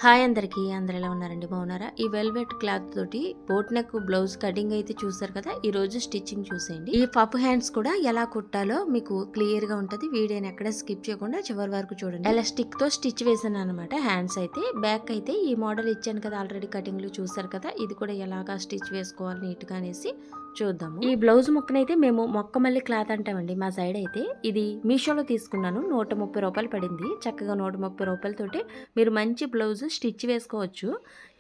Hi అందరికీ, అందరు ఎలా ఉన్నారండి? బాగున్నారా? ఈ వెల్వెట్ క్లాత్ తోటి బోట్ నెక్ బ్లౌజ్ కటింగ్ అయితే చూసారు కదా. ఈ రోజు స్టిచ్చింగ్ చూసేయండి. ఈ పప్పు హ్యాండ్స్ కూడా ఎలా కుట్టాలో మీకు క్లియర్ గా ఉంటది. వీడియోని ఎక్కడ స్కిప్ చేయకుండా చివరి వరకు చూడండి. ఎలాస్టిక్ తో స్టిచ్ వేసాను అనమాట. హ్యాండ్స్ అయితే బ్యాక్ అయితే ఈ మోడల్ ఇచ్చాను కదా, ఆల్రెడీ కటింగ్ లో చూసారు కదా. ఇది కూడా ఎలాగా స్టిచ్ వేసుకోవాలి నీట్ గా అనేసి చూద్దాము. ఈ బ్లౌజ్ ముక్కనైతే మేము మొక్కమల్లి క్లాత్ అంటామండి మా సైడ్ అయితే. ఇది మీషోలో తీసుకున్నాను. 130 రూపాయలు పడింది. చక్కగా 130 రూపాయలతోటి మీరు మంచి బ్లౌజ్ స్టిచ్ వేసుకోవచ్చు.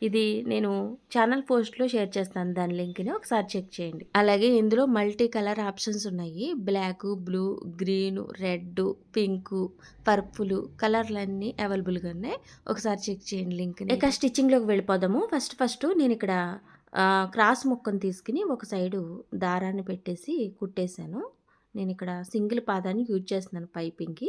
ఇది నేను ఛానల్ పోస్ట్లో షేర్ చేస్తాను, దాని లింక్ని ఒకసారి చెక్ చేయండి. అలాగే ఇందులో మల్టీ కలర్ ఆప్షన్స్ ఉన్నాయి. Black, blue, green, red, pink, purple కలర్లన్నీ అవైలబుల్గా ఉన్నాయి. ఒకసారి చెక్ చేయండి లింక్ని. ఇక స్టిచ్చింగ్లోకి వెళ్ళిపోదాము. ఫస్ట్ నేను ఇక్కడ క్రాస్ ముక్కను తీసుకుని ఒక సైడు దారాన్ని పెట్టేసి కుట్టేశాను. నేను ఇక్కడ సింగిల్ పాదాన్ని యూజ్ చేస్తున్నాను పైపింగ్కి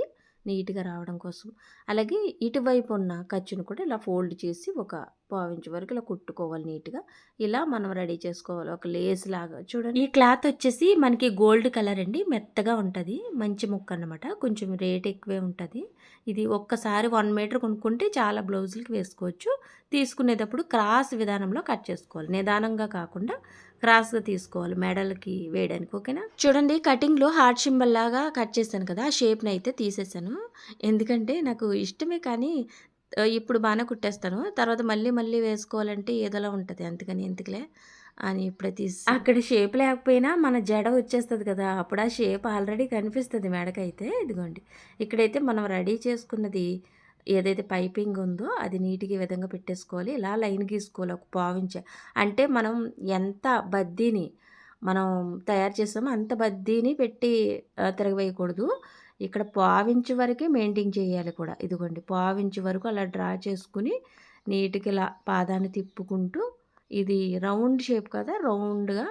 నీట్గా రావడం కోసం. అలాగే ఇటువైపు ఉన్న ఖర్చును కూడా ఇలా ఫోల్డ్ చేసి ఒక పావించు వరకు ఇలా కుట్టుకోవాలి నీట్గా. ఇలా మనం రెడీ చేసుకోవాలి ఒక లేస్ లాగా. చూడండి, ఈ క్లాత్ వచ్చేసి మనకి గోల్డ్ కలర్ అండి, మెత్తగా ఉంటుంది, మంచి ముక్క అన్నమాట. కొంచెం రేట్ ఎక్కువే ఉంటుంది. ఇది ఒక్కసారి 1 మీటర్ కొనుక్కుంటే చాలా బ్లౌజులకి వేసుకోవచ్చు. తీసుకునేటప్పుడు క్రాస్ విధానంలో కట్ చేసుకోవాలి, నిదానంగా కాకుండా క్రాస్గా తీసుకోవాలి మెడల్కి వేయడానికి. ఓకేనా? చూడండి, కటింగ్లో హార్ట్ సింబల్ లాగా కట్ చేశాను కదా, ఆ షేప్ని అయితే తీసేసాను. ఎందుకంటే నాకు ఇష్టమే, కానీ ఇప్పుడు బాగానే కుట్టేస్తాను. తర్వాత మళ్ళీ వేసుకోవాలంటే ఏదోలా ఉంటుంది, అందుకని ఎందుకులే అని ఇప్పుడే తీసి. అక్కడ షేప్ లేకపోయినా మన జడ వచ్చేస్తుంది కదా, అప్పుడు ఆ షేప్ ఆల్రెడీ కనిపిస్తుంది మెడకైతే. ఇదిగోండి, ఇక్కడైతే మనం రెడీ చేసుకున్నది ఏదైతే పైపింగ్ ఉందో అది నీట్గా ఈ విధంగా పెట్టేసుకోవాలి. ఇలా లైన్ గీసుకోవాలి ఒక పావించ. అంటే మనం ఎంత బద్దీని మనం తయారు చేస్తామో అంత బద్దీని పెట్టి తిరగవేయకూడదు. ఇక్కడ పావించు వరకే మెయింటైన్ చేయాలి కూడా. ఇదిగోండి, పావించు వరకు అలా డ్రా చేసుకుని నీట్గా ఇలా పాదాన్ని తిప్పుకుంటూ, ఇది రౌండ్ షేప్ కదా, రౌండ్గా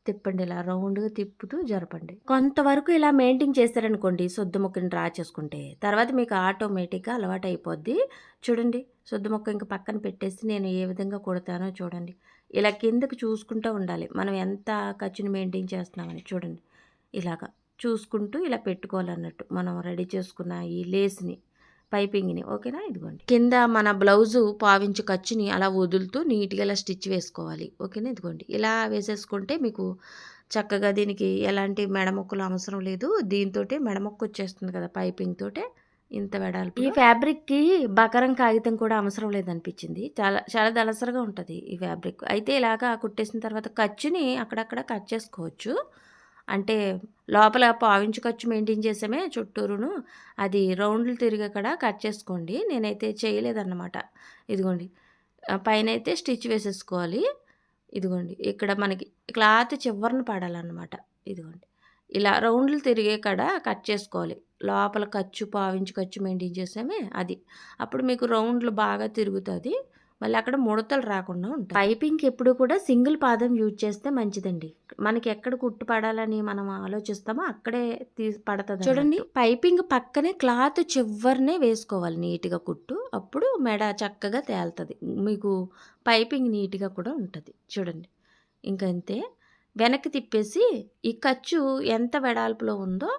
తిప్పండి. ఇలా రౌండ్గా తిప్పుతూ జరపండి. కొంతవరకు ఇలా మెయింటైన్ చేస్తారనుకోండి, సొద్దు ముక్కని డ్రా చేసుకుంటే తర్వాత మీకు ఆటోమేటిక్గా అలవాటు అయిపోద్ది. చూడండి, సొద్దు ముక్క ఇంకా పక్కన పెట్టేసి నేను ఏ విధంగా కుడతానో చూడండి. ఇలా కిందకి చూసుకుంటూ ఉండాలి మనం ఎంత ఖర్చుని మెయింటైన్ చేస్తున్నామని. చూడండి, ఇలాగా చూసుకుంటూ ఇలా పెట్టుకోవాలన్నట్టు మనం రెడీ చేసుకున్న ఈ లేస్ని, పైపింగ్ని. ఓకేనా? ఇదిగోండి, కింద మన బ్లౌజు పావించు ఖర్చుని అలా వదులుతూ నీట్గా ఇలా స్టిచ్ వేసుకోవాలి. ఓకేనా? ఇదిగోండి, ఇలా వేసేసుకుంటే మీకు చక్కగా దీనికి ఎలాంటి మెడముక్కలు అవసరం లేదు. దీంతో మెడముక్క వచ్చేస్తుంది కదా పైపింగ్ తోటే, ఇంత వెడల్పు. ఈ ఫ్యాబ్రిక్కి బకరం కాగితం కూడా అవసరం లేదనిపించింది. చాలా చాలా దళసరిగా ఉంటుంది ఈ ఫ్యాబ్రిక్. అయితే ఇలాగా కుట్టేసిన తర్వాత ఖర్చుని అక్కడక్కడ కట్ చేసుకోవచ్చు. అంటే లోపల పావించు ఖర్చు మెయింటైన్ చేసామే చుట్టూరును, అది రౌండ్లు తిరిగక్కడ కట్ చేసుకోండి. నేనైతే చేయలేదన్నమాట. ఇదిగోండి, పైన అయితే స్టిచ్ వేసేసుకోవాలి. ఇదిగోండి, ఇక్కడ మనకి క్లాత్ చివరన పడాలన్నమాట. ఇదిగోండి, ఇలా రౌండ్లు తిరిగే కాడ కట్ చేసుకోవాలి. లోపల ఖర్చు పావించు ఖర్చు మెయింటైన్ చేసామే అది, అప్పుడు మీకు రౌండ్లు బాగా తిరుగుతుంది. మళ్ళీ అక్కడ ముడతలు రాకుండా ఉంటాయి. పైపింగ్కి ఎప్పుడు కూడా సింగిల్ పాదం యూజ్ చేస్తే మంచిదండి. మనకి ఎక్కడ కుట్టు పడాలని మనం ఆలోచిస్తామో అక్కడే పడుతుంది. చూడండి, పైపింగ్ పక్కనే క్లాత్ చివరినే వేసుకోవాలి నీట్గా కుట్టు, అప్పుడు మెడ చక్కగా తేలుతుంది, మీకు పైపింగ్ నీట్గా కూడా ఉంటుంది. చూడండి, ఇంకంతే. వెనక్కి తిప్పేసి ఈ ఖర్చు ఎంత వెడల్పులో ఉందో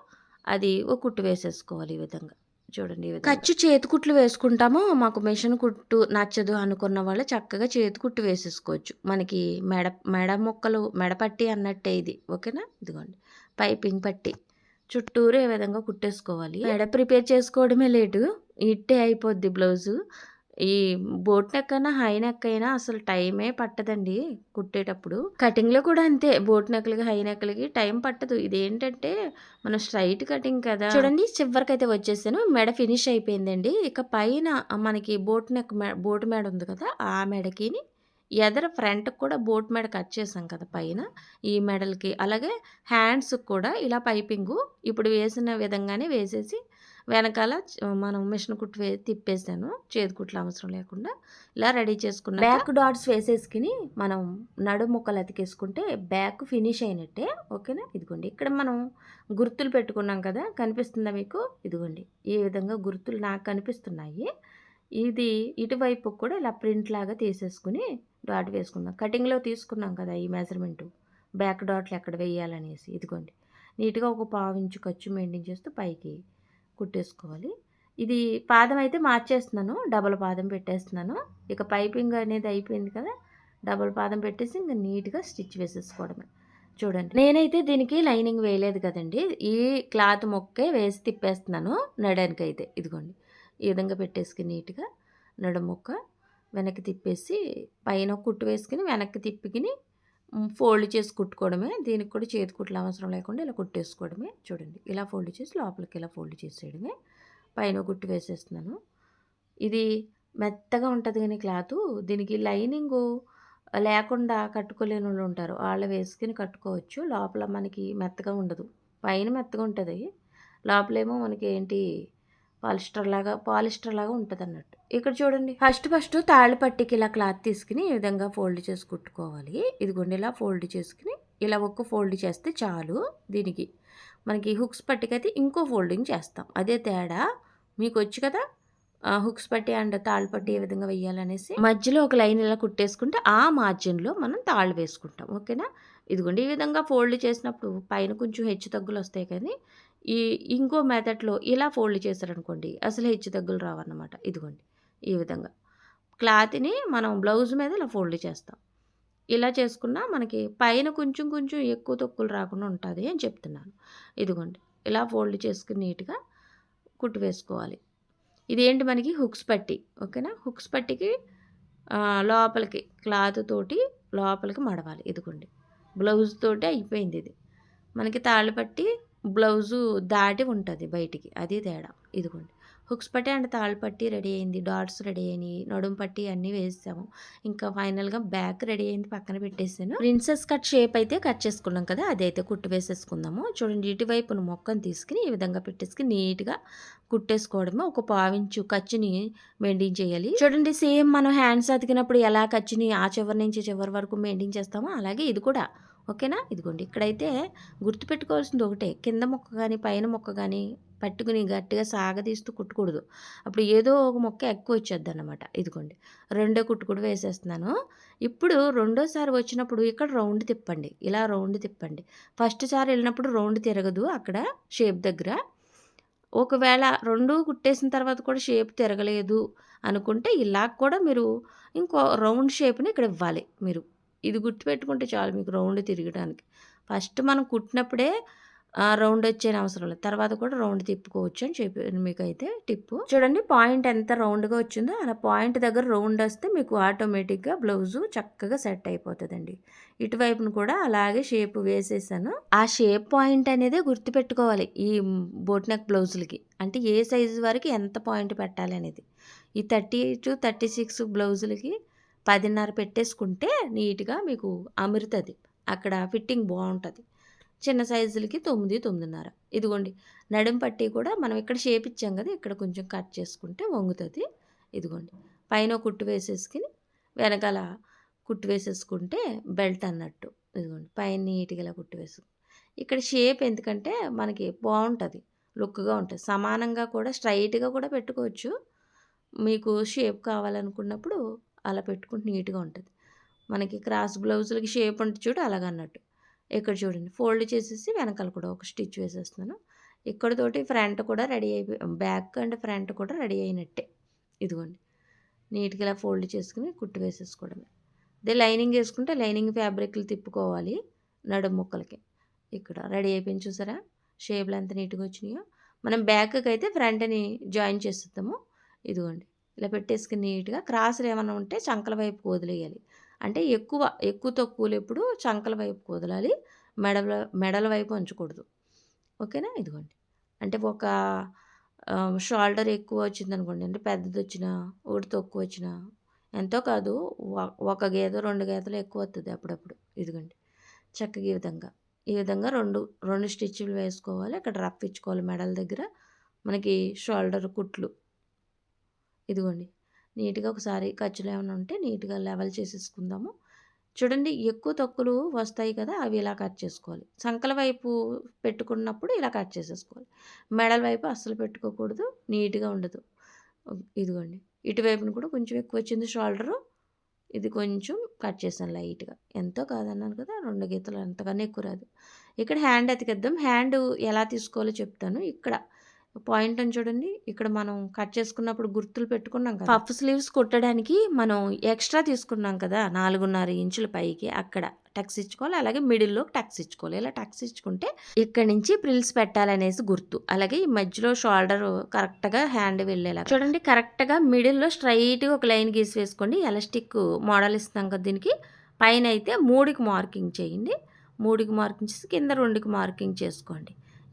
అది ఒక కుట్టు వేసేసుకోవాలి ఈ విధంగా. చూడండి, ఖర్చు చేతి కుట్లు వేసుకుంటామో, మాకు మిషన్ కుట్టు నచ్చదు అనుకున్న వాళ్ళు చక్కగా చేతి కుట్టు వేసేసుకోవచ్చు. మనకి మెడ ముక్కలు మెడపట్టి అన్నట్టే ఇది. ఓకేనా? ఇదిగోండి, పైపింగ్ పట్టి చుట్టూరు ఏ విధంగా కుట్టేసుకోవాలి. మెడ ప్రిపేర్ చేసుకోవడమే లేటు, ఇట్టే అయిపోద్ది బ్లౌజు. ఈ బోట్ నెక్ అయినా హై నెక్ అయినా అసలు టైమే పట్టదండి కుట్టేటప్పుడు. కటింగ్లో కూడా అంతే, బోట్ నెక్లకి హై నెక్లకి టైం పట్టదు. ఇదేంటంటే మనం స్ట్రైట్ కటింగ్ కదా. చూడండి, చివరికి అయితే వచ్చేసాను, మెడ ఫినిష్ అయిపోయిందండి. ఇక పైన మనకి బోట్ నెక్ బోట్ మెడ ఉంది కదా, ఆ మెడకి ఎదర ఫ్రంట్కి కూడా బోట్ మెడ కట్ చేసాం కదా పైన ఈ మెడల్కి. అలాగే హ్యాండ్స్కి కూడా ఇలా పైపింగు ఇప్పుడు వేసిన విధంగానే వేసేసి వెనకాల మనం మిషన్ కుట్టు తిప్పేసాను, చేతి కుట్లు అవసరం లేకుండా. ఇలా రెడీ చేసుకున్న బ్యాక్ డాట్స్ వేసేసుకుని మనం నడుము ముక్కలు అతికేసుకుంటే బ్యాక్ ఫినిష్ అయినట్టే. ఓకేనా? ఇదిగోండి, ఇక్కడ మనం గుర్తులు పెట్టుకున్నాం కదా, కనిపిస్తుందా మీకు? ఇదిగోండి, ఈ విధంగా గుర్తులు నాకు కనిపిస్తున్నాయి. ఇది ఇటువైపు కూడా ఇలా ప్రింట్ లాగా తీసేసుకుని డాట్ వేసుకుందాం. కటింగ్లో తీసుకున్నాం కదా ఈ మెజర్మెంటు, బ్యాక్ డాట్లు ఎక్కడ వేయాలనేసి. ఇదిగోండి, నీట్గా ఒక 1/4 ఇంచు ఖర్చు మెయింటైన్ చేస్తూ పైకి కుట్టేసుకోవాలి. ఇది పాదం అయితే మార్చేస్తున్నాను, డబల్ పాదం పెట్టేస్తున్నాను. ఇక పైపింగ్ అనేది అయిపోయింది కదా, డబల్ పాదం పెట్టేసి ఇంకా నీట్గా స్టిచ్ వేసేసుకోవడమే. చూడండి, నేనైతే దీనికి లైనింగ్ వేయలేదు కదండి, ఈ క్లాత్ మొక్కే వేసి తిప్పేస్తున్నాను నడానికైతే. ఇదిగోండి, ఈ విధంగా పెట్టేసుకుని నీట్గా నడుము మొక్క వెనక్కి తిప్పేసి పైన కుట్టు వేసుకుని వెనక్కి తిప్పుకుని ఫోల్డ్ చేసి కుట్టుకోవడమే. దీనికి కూడా చేతి కుట్లు అవసరం లేకుండా ఇలా కుట్టేసుకోవడమే. చూడండి, ఇలా ఫోల్డ్ చేసి లోపలికి ఇలా ఫోల్డ్ చేసేయడమే. పైన కుట్టు వేసేస్తున్నాను. ఇది మెత్తగా ఉంటుంది కానీ క్లాతు, దీనికి లైనింగు లేకుండా కట్టుకోలేని వాళ్ళు ఉంటారు, వాళ్ళు వేసుకుని కట్టుకోవచ్చు. లోపల మనకి మెత్తగా ఉండదు, పైన మెత్తగా ఉంటుంది, లోపలేమో మనకి ఏంటి పాలిస్టర్ లాగా ఉంటుంది అన్నట్టు. ఇక్కడ చూడండి, ఫస్ట్ తాళ్ళు పట్టికి ఇలా క్లాత్ తీసుకుని ఈ విధంగా ఫోల్డ్ చేసి కుట్టుకోవాలి. ఇదిగోండి, ఇలా ఫోల్డ్ చేసుకుని ఇలా ఒక్క ఫోల్డ్ చేస్తే చాలు. దీనికి మనకి హుక్స్ పట్టికైతే ఇంకో ఫోల్డింగ్ చేస్తాం, అదే తేడా. మీకు వచ్చు కదా హుక్స్ పట్టి అండ్ తాళ్ళు పట్టి ఏ విధంగా వేయాలనేసి. మధ్యలో ఒక లైన్ ఇలా కుట్టేసుకుంటే ఆ మార్జిన్లో మనం తాళ్ళు వేసుకుంటాం. ఓకేనా? ఇదిగోండి, ఈ విధంగా ఫోల్డ్ చేసినప్పుడు పైన కొంచెం హెచ్చు తగ్గులు వస్తాయి, కానీ ఈ ఇంకో మెథడ్లో ఇలా ఫోల్డ్ చేశారనుకోండి అసలు హెచ్చు తగ్గులు రావన్నమాట. ఇదిగోండి, ఈ విధంగా క్లాత్ని మనం బ్లౌజ్ మీద ఇలా ఫోల్డ్ చేస్తాం. ఇలా చేసుకున్నా మనకి పైన కొంచెం కొంచెం ఎక్కువ తక్కువలు రాకుండా ఉంటుంది అని చెప్తున్నాను. ఇదిగోండి, ఇలా ఫోల్డ్ చేసుకుని నీట్గా కుట్టు వేసుకోవాలి. ఇదేంటి మనకి హుక్స్ పట్టి. ఓకేనా? హుక్స్ పట్టికి లోపలికి క్లాత్ తోటి లోపలికి మడవాలి. ఇదిగోండి, బ్లౌజ్ తోటి అయిపోయింది. ఇది మనకి తాళ్ళు పట్టి బ్లౌజు దాటి ఉంటుంది బయటికి, అది తేడా. ఇదిగోండి, హుక్స్ పట్టి అండ్ తాళ్ళు పట్టి రెడీ అయింది, డాట్స్ రెడీ అయినాయి, నడుము పట్టి అన్నీ వేసాము. ఇంకా ఫైనల్గా బ్యాక్ రెడీ అయింది, పక్కన పెట్టేసాను. ప్రిన్సెస్ కట్ షేప్ అయితే కట్ చేసుకున్నాం కదా, అదైతే కుట్టు వేసేసుకుందాము. చూడండి, ఇటువైపును మొక్కను తీసుకుని ఈ విధంగా పెట్టేసుకుని నీట్గా కుట్టేసుకోవడమే. ఒక పావించు ఖర్చుని మెయింటైన్ చేయాలి. చూడండి, సేమ్ మనం హ్యాండ్స్ అతికినప్పుడు ఎలా ఖర్చుని ఆ చివరి నుంచి చివరి వరకు మెయింటైన్ చేస్తామో అలాగే ఇది కూడా. ఓకేనా? ఇదిగోండి, ఇక్కడైతే గుర్తుపెట్టుకోవాల్సింది ఒకటే, కింద మొక్క కానీ పైన మొక్క కానీ పట్టుకుని గట్టిగా సాగదీస్తూ కుట్టకూడదు, అప్పుడు ఏదో ఒక మొక్క ఎక్కువ వచ్చేద్ది అన్నమాట. ఇదిగోండి, రెండో కుట్టు కూడా వేసేస్తున్నాను. ఇప్పుడు రెండోసారి వచ్చినప్పుడు ఇక్కడ రౌండ్ తిప్పండి, ఇలా రౌండ్ తిప్పండి. ఫస్ట్ సారి వెళ్ళినప్పుడు రౌండ్ తిరగదు అక్కడ షేప్ దగ్గర. ఒకవేళ రెండు కుట్టేసిన తర్వాత కూడా షేప్ తిరగలేదు అనుకుంటే ఇలా కూడా మీరు ఇంకో రౌండ్ షేప్ని ఇక్కడ ఇవ్వాలి. మీరు ఇది గుర్తుపెట్టుకుంటే చాలు మీకు రౌండ్ తిరగడానికి. ఫస్ట్ మనం కుట్టినప్పుడే రౌండ్ వచ్చేని అవసరం లేదు, తర్వాత కూడా రౌండ్ తిప్పుకోవచ్చు అని చెప్పాను మీకు అయితే టిప్పు. చూడండి, పాయింట్ ఎంత రౌండ్గా వచ్చిందో అలా పాయింట్ దగ్గర రౌండ్ వస్తే మీకు ఆటోమేటిక్గా బ్లౌజు చక్కగా సెట్ అయిపోతుందండి. ఇటువైపును కూడా అలాగే షేప్ వేసేసాను. ఆ షేప్ పాయింట్ అనేది గుర్తుపెట్టుకోవాలి ఈ బోట్ నెక్ బ్లౌజులకి, అంటే ఏ సైజు వరకు ఎంత పాయింట్ పెట్టాలి అనేది. ఈ 38, 36 బ్లౌజులకి 10.5 పెట్టేసుకుంటే నీట్గా మీకు అమరుతుంది, అక్కడ ఫిట్టింగ్ బాగుంటుంది. చిన్న సైజులకి 9, 9.5. ఇదిగోండి, నడుం పట్టి కూడా మనం ఇక్కడ షేప్ ఇచ్చాం కదా, ఇక్కడ కొంచెం కట్ చేసుకుంటే వంగుతుంది. ఇదిగోండి, పైన కుట్టు వేసేసుకుని వెనకాల కుట్టు వేసేసుకుంటే బెల్ట్ అన్నట్టు. ఇదిగోండి, పైన నీట్గా ఇలా కుట్టు వేసుకుంటాం. ఇక్కడ షేప్ ఎందుకంటే మనకి బాగుంటుంది, లుక్గా ఉంటుంది. సమానంగా కూడా స్ట్రైట్గా కూడా పెట్టుకోవచ్చు, మీకు షేప్ కావాలనుకున్నప్పుడు అలా పెట్టుకుంటే నీట్గా ఉంటుంది. మనకి క్రాస్ బ్లౌజులకి షేప్ ఉంటుంది చూడు, అలాగన్నట్టు. ఇక్కడ చూడండి, ఫోల్డ్ చేసేసి వెనకాల కూడా ఒక స్టిచ్ వేసేస్తున్నాను. ఇక్కడతోటి ఫ్రంట్ కూడా రెడీ అయిపోయి, బ్యాక్ అండ్ ఫ్రంట్ కూడా రెడీ అయినట్టే. ఇదిగోండి, నీట్గా ఇలా ఫోల్డ్ చేసుకుని కుట్టు వేసేసుకోవడమే. అదే లైనింగ్ వేసుకుంటే లైనింగ్ ఫ్యాబ్రిక్లు తిప్పుకోవాలి నడుము ముక్కలకి. ఇక్కడ రెడీ అయిపోయింది చూసారా, షేప్లు ఎంత నీట్గా వచ్చినాయో. మనం బ్యాక్కి అయితే ఫ్రంట్ని జాయిన్ చేసేద్దాము. ఇదిగోండి, ఇలా పెట్టేసుకుని నీట్గా క్రాసులు ఏమైనా ఉంటే చంకల వైపు వదిలేయాలి. అంటే ఎక్కువ తక్కువలు ఎప్పుడు చంకల వైపు వదలాలి, మెడల వైపు ఉంచకూడదు. ఓకేనా? ఇదిగోండి, అంటే ఒక షోల్డర్ ఎక్కువ వచ్చిందనుకోండి, అంటే పెద్దది వచ్చినా ఒకటి తక్కువ వచ్చినా ఎంతో కాదు, ఒక గీత 2 గీతలు ఎక్కువ వస్తుంది అప్పుడప్పుడు. ఇదిగోండి, చక్కగా ఈ విధంగా రెండు స్టిచ్లు వేసుకోవాలి. అక్కడ రఫ్ ఇచ్చుకోవాలి మెడల దగ్గర మనకి షోల్డర్ కుట్లు. ఇదిగోండి, నీట్గా ఒకసారి ఖర్చులు ఏమైనా ఉంటే నీట్గా లెవెల్ చేసేసుకుందాము. చూడండి, ఎక్కువ తక్కువలు వస్తాయి కదా, అవి ఇలా కట్ చేసుకోవాలి. సంకల వైపు పెట్టుకున్నప్పుడు ఇలా కట్ చేసేసుకోవాలి, మెడల వైపు అస్సలు పెట్టుకోకూడదు, నీట్గా ఉండదు. ఇదిగోండి, ఇటువైపును కూడా కొంచెం ఎక్కువ వచ్చింది షోల్డరు, ఇది కొంచెం కట్ చేశాను లైట్గా, ఎంతో కాదన్నాను కదా, 2 గీతలు, అంతకన్నా ఎక్కువ రాదు. ఇక్కడ హ్యాండ్ అతికిద్దాం. హ్యాండ్ ఎలా తీసుకోవాలో చెప్తాను. ఇక్కడ పాయింట్ అని చూడండి. ఇక్కడ మనం కట్ చేసుకున్నప్పుడు గుర్తులు పెట్టుకున్నాం కదా! పఫ్ స్లీవ్స్ కుట్టడానికి మనం ఎక్స్ట్రా తీసుకున్నాం కదా! 4.5 ఇంచుల పైకి అక్కడ టక్స్ ఇచ్చుకోవాలి. అలాగే మిడిల్‌లో టక్స్ ఇచ్చుకోవాలి. ఇలా టక్స్ ఇచ్చుకుంటే ఇక్కడి నుంచి ప్రిల్స్ పెట్టాలనేసి గుర్తు. అలాగే ఈ మధ్యలో షోల్డర్ కరెక్ట్‌గా హ్యాండ్ వెళ్ళేలాగా చూడండి. కరెక్ట్‌గా మిడిల్‌లో స్ట్రెయిట్‌గా ఒక లైన్ గీసి వేసుకోండి. ఎలాస్టిక్ మోడల్ ఇస్తాం కదా! దీనికి పైన అయితే 3కి మార్కింగ్ చేయండి. 3కి మార్కింగ్ చేసి కింద 2కి మార్కింగ్ చేసుకోండి.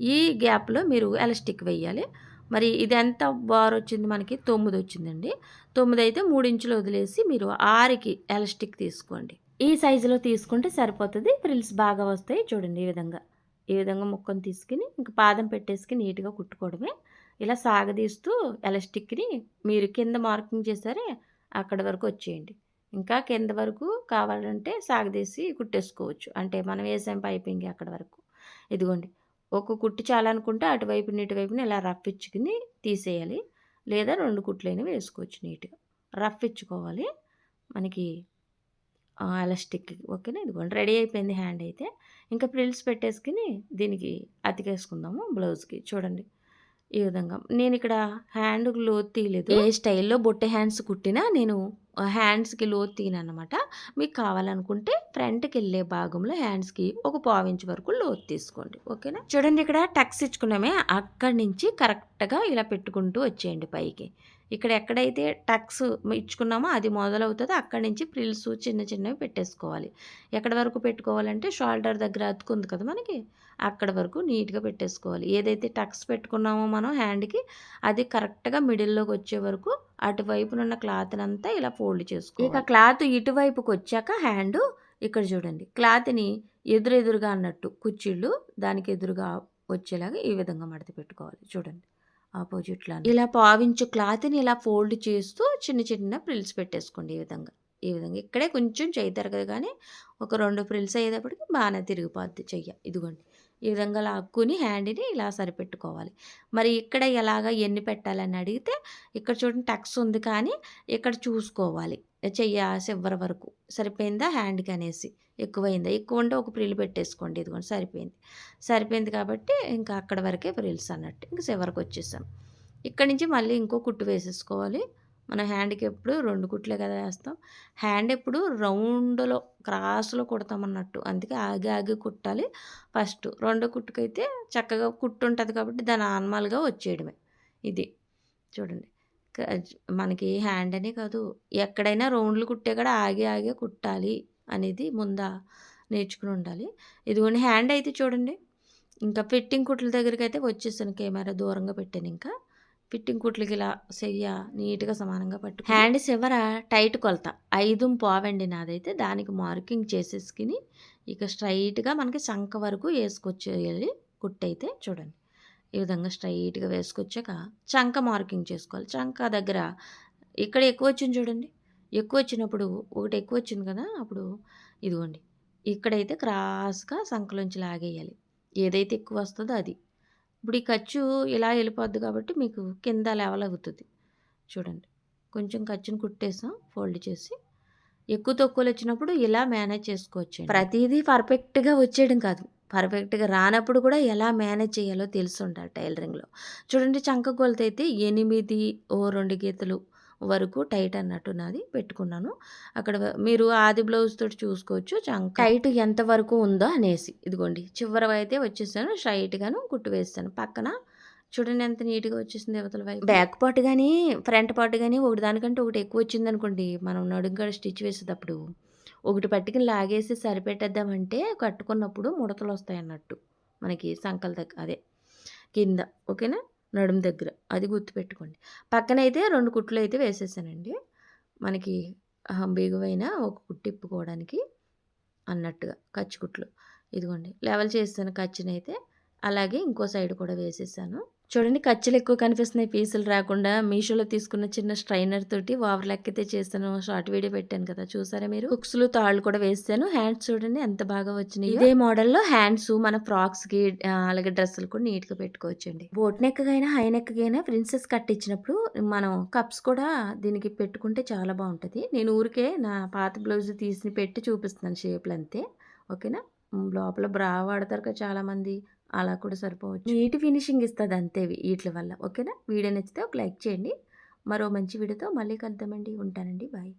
ఈ గ్యాప్‌లో మీరు ఎలాస్టిక్ వేయాలి. మరి ఇది ఎంత బార్ వచ్చింది మనకి 9 వచ్చిందండి. 9 అయితే 3 ఇంచులు వదిలేసి మీరు 6కి ఎలాస్టిక్ తీసుకోండి. ఈ సైజులో తీసుకుంటే సరిపోతది. ఫ్రిల్స్ బాగా వస్తాయి. చూడండి ఈ విధంగా. ఈ విధంగా ముక్కను తీసుకొని ఇంక పాదం పెట్టేసుకొని నీట్‌గా కుట్టుకోవడమే. ఇలా సాగదీస్తూ ఎలాస్టిక్‌ని మీరు కింద మార్కింగ్ చేసారే అక్కడి వరకు వచ్చేయండి. ఇంకా కింద వరకు కావాలంటే సాగదీసి కుట్టేసుకోవచ్చు. అంటే మనం వేసాం పైపింగ్ అక్కడి వరకు. ఇదిగోండి. ఒక కుట్టు చాలనుకుంటే అటువైపున ఇటువైపున ఇలా రఫ్ ఇచ్చుకుని తీసేయాలి. లేదా 2 కుట్లైనా వేసుకోవచ్చు నీట్‌గా. రఫ్ ఇచ్చుకోవాలి. మనకి ఎలాస్టిక్ ఓకేనా. ఇదిగోండి రెడీ అయిపోయింది హ్యాండ్ అయితే. ఇంకా ఫ్రిల్స్ పెట్టేసుకొని దీనికి అతికేసుకుందాము బ్లౌజ్‌కి. చూడండి ఈ విధంగా. నేనిక్కడ హ్యాండ్‌కి లోతు తీయలేదు. ఏ స్టైల్‌లో బొట్టె హ్యాండ్స్ కుట్టినా నేను హ్యాండ్స్‌కి లోతు తీయననమాట. మీకు కావాలనుకుంటే ఫ్రంట్‌కెళ్ళే భాగంలో హ్యాండ్స్‌కి ఒక పావించు వరకు లోతు తీసుకోండి. ఓకేనా. చూడండి ఇక్కడ టక్స్ ఇచ్చుకున్నామే అక్కడి నుంచి కరెక్ట్‌గా ఇలా పెట్టుకుంటూ వచ్చేయండి పైకి. ఇక్కడ ఎక్కడైతే టక్స్ ఇచ్చుకున్నామో అది మొదలవుతదో అక్కడి నుంచి ఫ్రిల్స్ చిన్న చిన్నవి పెట్టేసుకోవాలి. ఎక్కడి వరకు పెట్టుకోవాలంటే షోల్డర్ దగ్గర అతుకుంది కదా మనకి అక్కడ వరకు నీట్‌గా పెట్టేసుకోవాలి. ఏదైతే టక్స్ పెట్టుకున్నామో మనం హ్యాండ్‌కి అది కరెక్ట్‌గా మిడిల్‌లోకి వచ్చే వరకు అటువైపునున్న క్లాత్‌నంతా ఇలా ఫోల్డ్ చేసుకోవాలి. ఇక క్లాత్ ఇటువైపుకి వచ్చాక హ్యాండ్ ఇక్కడ చూడండి క్లాత్‌ని ఎదురెదురుగా అన్నట్టు కుచ్చిళ్ళు దానికి ఎదురుగా వచ్చేలాగా ఈ విధంగా మడత పెట్టుకోవాలి. చూడండి ఆపోజిట్‌లో ఇలా పావించు క్లాత్‌ని ఇలా ఫోల్డ్ చేస్తూ చిన్న చిన్న ఫ్రిల్స్ పెట్టేసుకోండి ఈ విధంగా. ఈ విధంగా ఇక్కడే కొంచెం చెయ్యి తిరగదు కానీ ఒక 2 ఫ్రిల్స్ అయ్యేటప్పటికి బాగానే తిరిగిపోద్ది చెయ్య. ఇదిగోండి ఈ విధంగా లాక్కుని హ్యాండ్‌ని ఇలా సరిపెట్టుకోవాలి. మరి ఇక్కడ ఎలాగా ఎన్ని పెట్టాలని అడిగితే ఇక్కడ చూడండి టక్స్ ఉంది కానీ ఇక్కడ చూసుకోవాలి. చెయ్య చివరి వరకు సరిపోయిందా హ్యాండ్‌కి అనేసి. ఎక్కువైందా? ఎక్కువ ఉంటే ఒక ఫ్రిల్ పెట్టేసుకోండి. ఇదిగోండి సరిపోయింది. సరిపోయింది కాబట్టి ఇంకా అక్కడ వరకే ఫ్రిల్స్ అన్నట్టు. ఇంక చివరికి వచ్చేసాం. ఇక్కడి నుంచి మళ్ళీ ఇంకో కుట్టు వేసేసుకోవాలి. మన హ్యాండ్‌కి ఎప్పుడు 2 కుట్లే కదా వేస్తాం. హ్యాండ్ ఎప్పుడు రౌండ్‌లో క్రాస్‌లో కుడతామన్నట్టు. అందుకే ఆగి ఆగి కుట్టాలి ఫస్ట్. రెండో కుట్టుకైతే చక్కగా కుట్టు ఉంటది కాబట్టి దాని నార్మల్‌గా వచ్చేయడమే. ఇది చూడండి. మనకి హ్యాండ్ అనే కాదు ఎక్కడైనా రౌండ్‌లు కుట్టే కాడ ఆగి ఆగే కుట్టాలి అనేది ముందా నేర్చుకుని ఉండాలి. ఇదిగోండి హ్యాండ్ అయితే చూడండి. ఇంకా ఫిట్టింగ్ కుట్ల దగ్గరికైతే వచ్చేసాను. కెమెరా దూరంగా పెట్టాను ఇంకా. ఫిట్టింగ్ కుట్లకి ఇలా చెయ్య నీట్‌గా సమానంగా పట్టుకొని హ్యాండ్ చివర టైట్ కొలత 5.25 అండి నాదైతే. దానికి మార్కింగ్ చేసేసుకొని ఇక స్ట్రైట్‌గా మనకి చంక వరకు వేసుకొచ్చేయాలి కుట్టయితే చూడండి. ఈ విధంగా స్ట్రైట్‌గా వేసుకొచ్చాక చంక మార్కింగ్ చేసుకోవాలి. చంక దగ్గర ఇక్కడ ఎక్కువ వచ్చింది చూడండి. ఎక్కువ వచ్చినప్పుడు ఒకటి ఎక్కువ వచ్చింది కదా! అప్పుడు ఇదిగోండి ఇక్కడైతే క్రాస్‌గా సంకలోంచి లాగేయాలి. ఏదైతే ఎక్కువ వస్తదో అది. ఇప్పుడు ఈ ఖర్చు ఇలా వెళ్ళిపోద్ది కాబట్టి మీకు కింద లెవెల్ అవుతుంది. చూడండి కొంచెం ఖర్చుని కుట్టేసాం ఫోల్డ్ చేసి. ఎక్కువ తక్కువలు వచ్చినప్పుడు ఇలా మేనేజ్ చేసుకోవచ్చు. ప్రతిదీ పర్ఫెక్ట్‌గా వచ్చేయడం కాదు. పర్ఫెక్ట్‌గా రానప్పుడు కూడా ఎలా మేనేజ్ చేయాలో తెలిసి ఉండాలి టైలరింగ్‌లో. చూడండి చంక కొలత అయితే 8 ఓ 2 గీతలు వరకు టైట్ అన్నట్టు నాది పెట్టుకున్నాను. అక్కడ మీరు ఆది బ్లౌజ్ తోటి చూసుకోవచ్చు చంక టైట్ ఎంత వరకు ఉందో అనేసి. ఇదిగోండి చివరవైతే వచ్చేసాను స్ట్రైట్‌గాను కుట్టు వేసాను. పక్కన చూడండి ఎంత నీట్‌గా వచ్చేసింది ఇవతల వైపు. బ్యాక్ పార్ట్ గానీ, ఫ్రంట్ పార్ట్ గానీ ఒకటి దానికంటే ఒకటి ఎక్కువ వచ్చిందనుకోండి మనం నడుం కాడ స్టిచ్ వేసేటప్పుడు ఒకటి పట్టుకుని లాగేసి సరిపెట్టేద్దామంటే కట్టుకున్నప్పుడు ముడతలొస్తాయన్నట్టు. మనకి సంకల దగ్గర అదే కింద ఓకేనా. నడుము దగ్గర అది గుర్తుపెట్టుకోండి. పక్కనైతే 2 కుట్లు అయితే వేసేసానండి. మనకి బిగువైన ఒక కుట్టు ఇప్పుకోవడానికి అన్నట్టుగా ఖర్చు కుట్లు. ఇదిగోండి లెవెల్ చేసాను ఖర్చునైతే. అలాగే ఇంకో సైడ్ కూడా వేసేసాను. చూడండి ఖర్చులు ఎక్కువ కనిపిస్తున్నాయి పీసులు రాకుండా. మీషోలో తీసుకున్న చిన్న స్ట్రైనర్ తోటి ఓవర్ లాక్ అయితే చేశాను. షార్ట్ వీడియో పెట్టాను కదా చూసారా మీరు. హుక్స్‌లు తాళ్ళు కూడా వేసాను. హ్యాండ్స్ చూడండి ఎంత బాగా వచ్చినాయి. ఇదే మోడల్‌లో హ్యాండ్స్ మన ఫ్రాక్స్‌కి అలాగే డ్రెస్సులు కూడా నీట్‌గా పెట్టుకోవచ్చండి. బోట్ నెక్‌కైనా హై నెక్‌కైనా ప్రిన్సెస్ కట్ ఇచ్చినప్పుడు మనం కప్స్ కూడా దీనికి పెట్టుకుంటే చాలా బాగుంటుంది. నేను ఊరికే నా పాత బ్లౌజ్ తీసి పెట్టి చూపిస్తున్నాను షేప్లు అంతే. ఓకేనా. లోపల బ్రా వాడతారు కదా చాలామంది. అలా కూడా సరిపోవచ్చు. నీట్ ఫినిషింగ్ ఇస్తది అంతే ఈట్లి వల్ల. ఓకేనా? వీడియో నచ్చితే ఒక లైక్ చేయండి. మరో మంచి వీడియోతో మళ్ళీ కలుద్దామండి. ఉంటానండి. బాయ్.